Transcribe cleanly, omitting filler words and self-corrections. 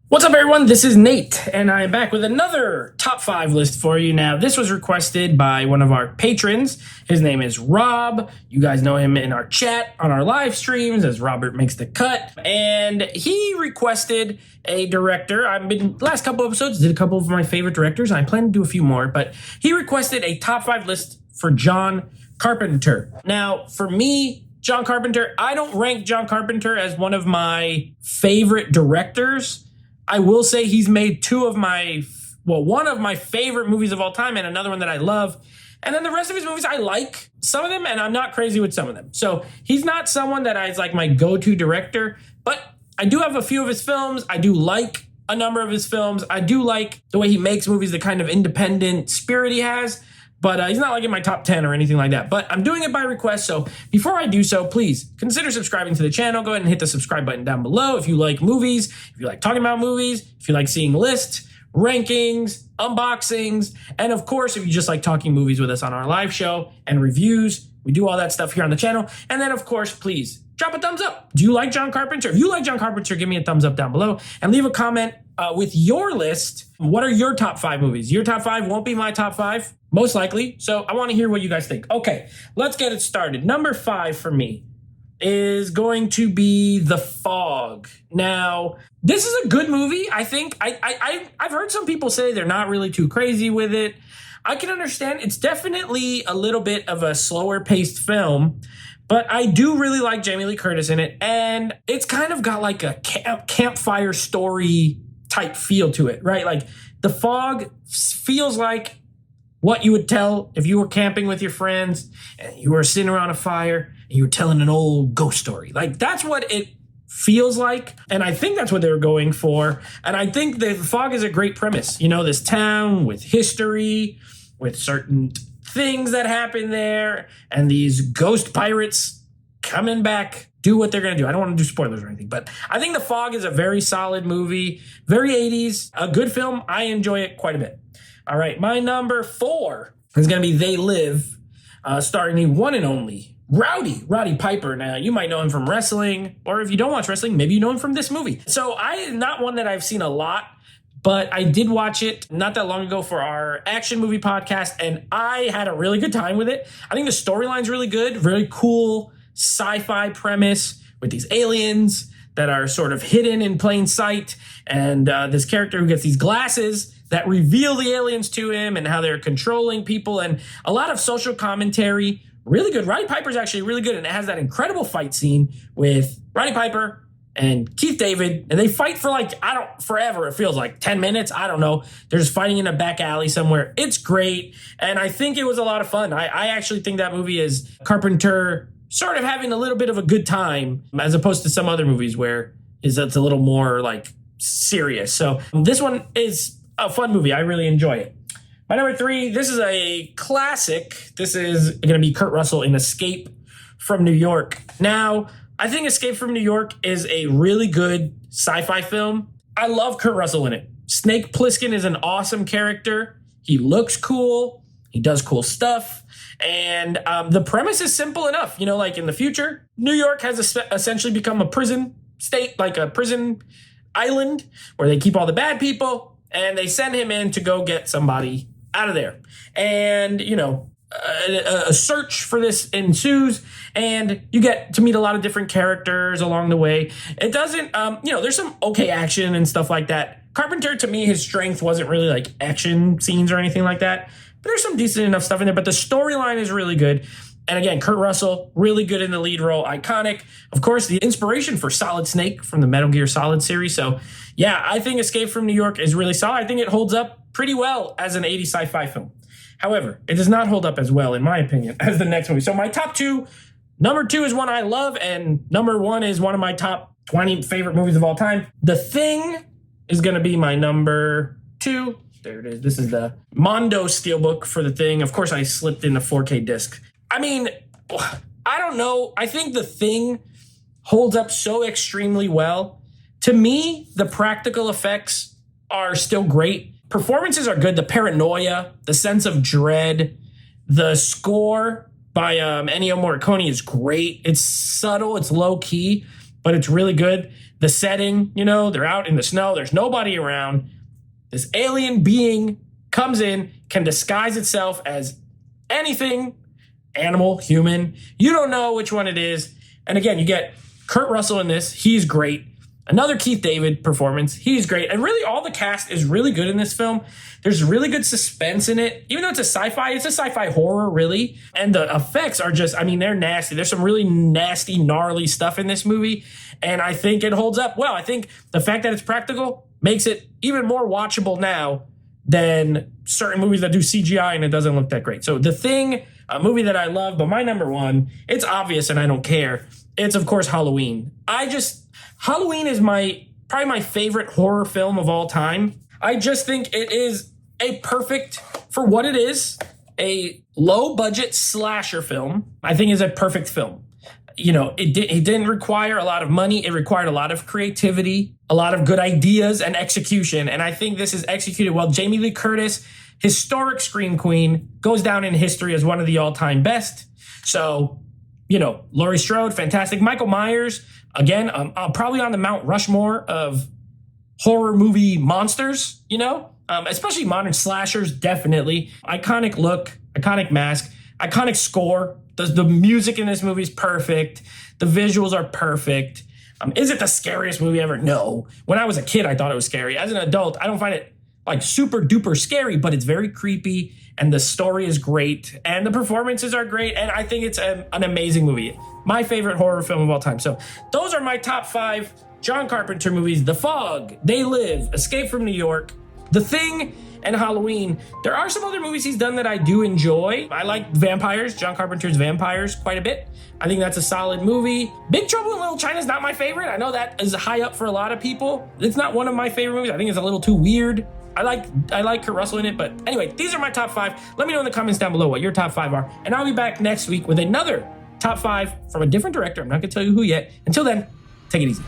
What's up, everyone? This is Nate, and I'm back with another top 5 list for you. Now, this was requested by one of our patrons. His name is Rob. You guys know him in our chat on our live streams as Robert Makes the Cut. And he requested a director. I've been, last couple episodes, did a couple of my favorite directors. I plan to do a few more, but he requested a top 5 list for John Carpenter. Now, for me, John Carpenter, I don't rank John Carpenter as one of my favorite directors. I will say he's made one of my favorite movies of all time and another one that I love. And then the rest of his movies, I like some of them and I'm not crazy with some of them. So he's not someone that is like my go-to director, but I do have a few of his films. I do like a number of his films. I do like the way he makes movies, the kind of independent spirit he has. But he's not like in my top 10 or anything like that. But I'm doing it by request. So before I do so, please consider subscribing to the channel. Go ahead and hit the subscribe button down below if you like movies, if you like talking about movies, if you like seeing lists, rankings, unboxings, and of course, if you just like talking movies with us on our live show and reviews. We do all that stuff here on the channel. And then, of course, please drop a thumbs up. Do you like John Carpenter? If you like John Carpenter, give me a thumbs up down below and leave a comment with your list. What are your top 5 movies? Your top 5 won't be my top 5, most likely. So I want to hear what you guys think. Okay, let's get it started. Number 5 for me is going to be The Fog. Now, this is a good movie. I think I've heard some people say they're not really too crazy with it. I can understand. It's definitely a little bit of a slower paced film, but I do really like Jamie Lee Curtis in it. And it's kind of got like a campfire story type feel to it, right? Like The Fog feels like what you would tell if you were camping with your friends and you were sitting around a fire and you were telling an old ghost story. Like that's what it feels like. And I think that's what they were going for. And I think The Fog is a great premise. You know, this town with history, with certain things that happen there, and these ghost pirates coming back, do what they're going to do. I don't want to do spoilers or anything, but I think The Fog is a very solid movie, very 80s, a good film. I enjoy it quite a bit. All right, my number 4 is going to be They Live, starring the one and only Roddy Piper. Now, you might know him from wrestling, or if you don't watch wrestling, maybe you know him from this movie. So not one that I've seen a lot, but I did watch it not that long ago for our action movie podcast, and I had a really good time with it. I think the storyline's really good, very cool sci-fi premise with these aliens that are sort of hidden in plain sight, and this character who gets these glasses that reveal the aliens to him and how they're controlling people, and a lot of social commentary. Really good. Roddy Piper's actually really good, and it has that incredible fight scene with Roddy Piper and Keith David, and they fight for forever. It feels like 10 minutes. I don't know. They're just fighting in a back alley somewhere. It's great, and I think it was a lot of fun. I actually think that movie is Carpenter sort of having a little bit of a good time as opposed to some other movies where it's a little more like serious. So this one is a fun movie. I really enjoy it. My number 3, this is a classic. This is going to be Kurt Russell in Escape from New York. Now, I think Escape from New York is a really good sci-fi film. I love Kurt Russell in it. Snake Plissken is an awesome character. He looks cool. He does cool stuff. And the premise is simple enough. You know, like in the future, New York has essentially become a prison state, like a prison island where they keep all the bad people, and they send him in to go get somebody out of there. And, you know, a search for this ensues, and you get to meet a lot of different characters along the way. It doesn't, there's some okay action and stuff like that. Carpenter, to me, his strength wasn't really like action scenes or anything like that, but there's some decent enough stuff in there. But the storyline is really good. And again, Kurt Russell, really good in the lead role, iconic. Of course, the inspiration for Solid Snake from the Metal Gear Solid series. So yeah, I think Escape from New York is really solid. I think it holds up pretty well as an 80s sci-fi film. However, it does not hold up as well, in my opinion, as the next movie. So my top 2, number 2 is one I love, and number 1 is one of my top 20 favorite movies of all time. The Thing is going to be my number 2. There it is. This is the Mondo Steelbook for The Thing. Of course, I slipped in the 4K disc. I mean, I don't know. I think The Thing holds up so extremely well. To me, the practical effects are still great. Performances are good. The paranoia, the sense of dread, the score by Ennio Morricone is great. It's subtle, it's low key, but it's really good. The setting, they're out in the snow. There's nobody around. This alien being comes in, can disguise itself as anything, animal, human. You don't know which one it is. And again, you get Kurt Russell in this. He's great. Another Keith David performance. He's great. And really all the cast is really good in this film. There's really good suspense in it. Even though it's a sci-fi horror, really. And the effects are just, they're nasty. There's some really nasty, gnarly stuff in this movie. And I think it holds up well. I think the fact that it's practical makes it even more watchable now than certain movies that do CGI and it doesn't look that great. So The Thing, a movie that I love, but my number one, it's obvious and I don't care. It's, of course, Halloween. Halloween is probably my favorite horror film of all time. I just think it is a perfect, for what it is, a low-budget slasher film. I think is a perfect film. It didn't require a lot of money. It required a lot of creativity, a lot of good ideas and execution. And I think this is executed well. Jamie Lee Curtis, historic scream queen, goes down in history as one of the all-time best. So, Laurie Strode, fantastic. Michael Myers, again, probably on the Mount Rushmore of horror movie monsters, especially modern slashers, definitely. Iconic look, iconic mask, iconic score. The music in this movie is perfect. The visuals are perfect. Is it the scariest movie ever? No. When I was a kid, I thought it was scary. As an adult, I don't find it like super duper scary, but it's very creepy and the story is great and the performances are great. And I think it's an amazing movie. My favorite horror film of all time. So those are my top 5 John Carpenter movies: The Fog, They Live, Escape from New York, The Thing, and Halloween. There are some other movies he's done that I do enjoy. I like Vampires, John Carpenter's Vampires, quite a bit. I think that's a solid movie. Big Trouble in Little China is not my favorite. I know that is high up for a lot of people. It's not one of my favorite movies. I think it's a little too weird. I like Kurt Russell in it, but anyway, these are my top 5. Let me know in the comments down below what your top 5 are, and I'll be back next week with another top 5 from a different director. I'm not gonna tell you who yet. Until then, take it easy.